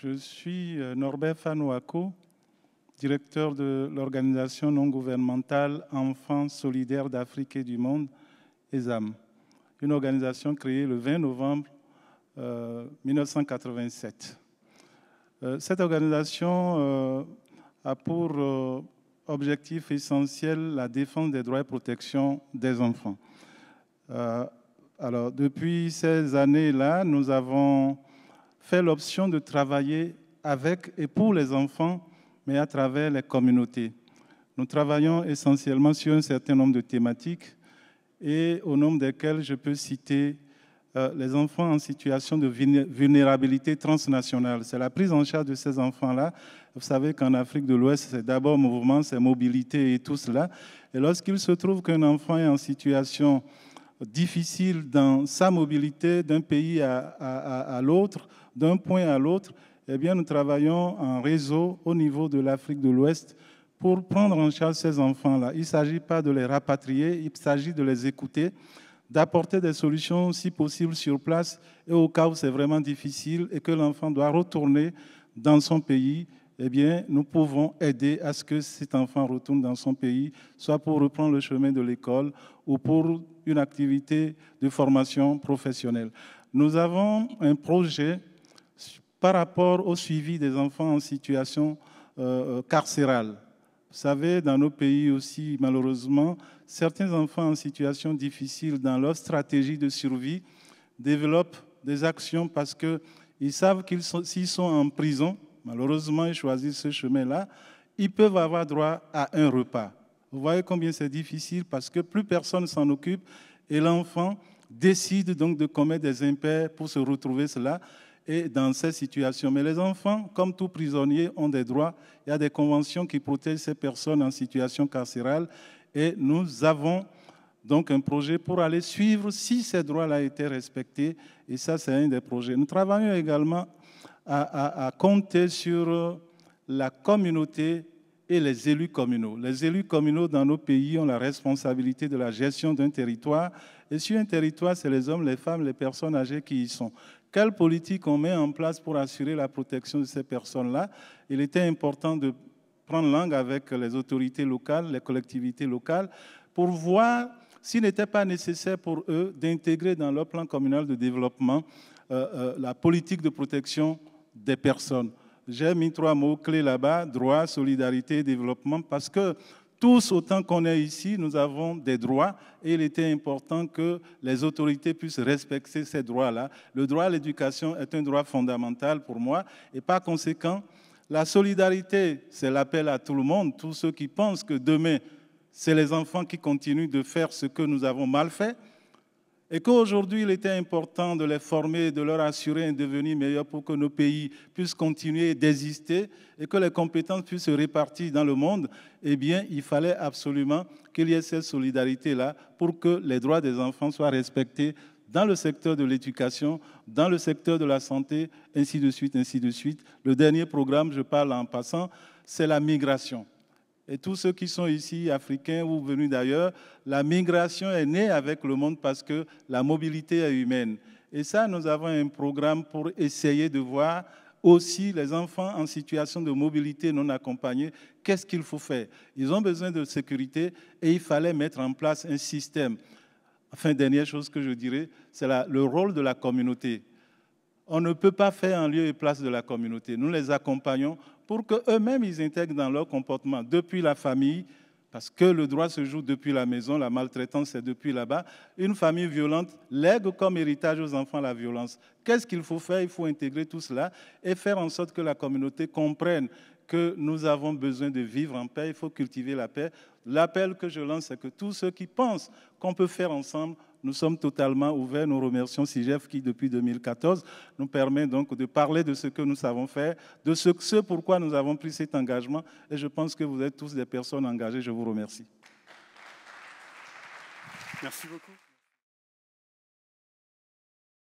Je suis Norbert Fanouako, directeur de l'organisation non gouvernementale Enfants solidaires d'Afrique et du monde, ESAM, une organisation créée le 20 novembre 1987. Cette organisation a pour objectif essentiel la défense des droits et protection des enfants. Alors, depuis ces années-là, nous avons fait l'option de travailler avec et pour les enfants, mais à travers les communautés. Nous travaillons essentiellement sur un certain nombre de thématiques et au nombre desquelles je peux citer les enfants en situation de vulnérabilité transnationale. C'est la prise en charge de ces enfants-là. Vous savez qu'en Afrique de l'Ouest, c'est d'abord mouvement, c'est mobilité et tout cela. Et lorsqu'il se trouve qu'un enfant est en situation difficile dans sa mobilité d'un pays à l'autre, d'un point à l'autre, eh bien, nous travaillons en réseau au niveau de l'Afrique de l'Ouest pour prendre en charge ces enfants-là. Il ne s'agit pas de les rapatrier, il s'agit de les écouter, d'apporter des solutions si possible sur place et au cas où c'est vraiment difficile et que l'enfant doit retourner dans son pays, eh bien, nous pouvons aider à ce que cet enfant retourne dans son pays, soit pour reprendre le chemin de l'école ou pour une activité de formation professionnelle. Nous avons un projet par rapport au suivi des enfants en situation carcérale. Vous savez, dans nos pays aussi, malheureusement, certains enfants en situation difficile dans leur stratégie de survie développent des actions parce qu'ils savent qu'ils s'ils sont en prison, malheureusement, ils choisissent ce chemin-là, ils peuvent avoir droit à un repas. Vous voyez combien c'est difficile parce que plus personne s'en occupe et l'enfant décide donc de commettre des impairs pour se retrouver cela et dans ces situations. Mais les enfants, comme tout prisonnier, ont des droits. Il y a des conventions qui protègent ces personnes en situation carcérale et nous avons donc un projet pour aller suivre si ces droits-là étaient respectés et ça, c'est un des projets. Nous travaillons également à compter sur la communauté et les élus communaux. Les élus communaux dans nos pays ont la responsabilité de la gestion d'un territoire. Et sur un territoire, c'est les hommes, les femmes, les personnes âgées qui y sont. Quelle politique on met en place pour assurer la protection de ces personnes-là? Il était important de prendre langue avec les autorités locales, les collectivités locales, pour voir s'il n'était pas nécessaire pour eux d'intégrer dans leur plan communal de développement la politique de protection des personnes. J'ai mis 3 mots-clés là-bas, droit, solidarité et développement, parce que tous, autant qu'on est ici, nous avons des droits et il était important que les autorités puissent respecter ces droits-là. Le droit à l'éducation est un droit fondamental pour moi et par conséquent, la solidarité, c'est l'appel à tout le monde, tous ceux qui pensent que demain, c'est les enfants qui continuent de faire ce que nous avons mal fait, et qu'aujourd'hui, il était important de les former, de leur assurer un devenir meilleur pour que nos pays puissent continuer d'exister et que les compétences puissent se répartir dans le monde, eh bien, il fallait absolument qu'il y ait cette solidarité-là pour que les droits des enfants soient respectés dans le secteur de l'éducation, dans le secteur de la santé, ainsi de suite, ainsi de suite. Le dernier programme, je parle en passant, c'est la migration. Et tous ceux qui sont ici, africains ou venus d'ailleurs, la migration est née avec le monde parce que la mobilité est humaine. Et ça, nous avons un programme pour essayer de voir aussi les enfants en situation de mobilité non accompagnée, qu'est-ce qu'il faut faire? Ils ont besoin de sécurité et il fallait mettre en place un système. Enfin, dernière chose que je dirais, c'est le rôle de la communauté. On ne peut pas faire en lieu et place de la communauté. Nous les accompagnons pour qu'eux-mêmes, ils intègrent dans leur comportement, depuis la famille, parce que le droit se joue depuis la maison, la maltraitance, c'est depuis là-bas. Une famille violente lègue comme héritage aux enfants la violence. Qu'est-ce qu'il faut faire? Il faut intégrer tout cela et faire en sorte que la communauté comprenne que nous avons besoin de vivre en paix, il faut cultiver la paix. L'appel que je lance, c'est que tous ceux qui pensent qu'on peut faire ensemble, nous sommes totalement ouverts. Nous remercions CIGEF qui, depuis 2014, nous permet donc de parler de ce que nous savons faire, de ce pourquoi nous avons pris cet engagement. Et je pense que vous êtes tous des personnes engagées. Je vous remercie. Merci beaucoup.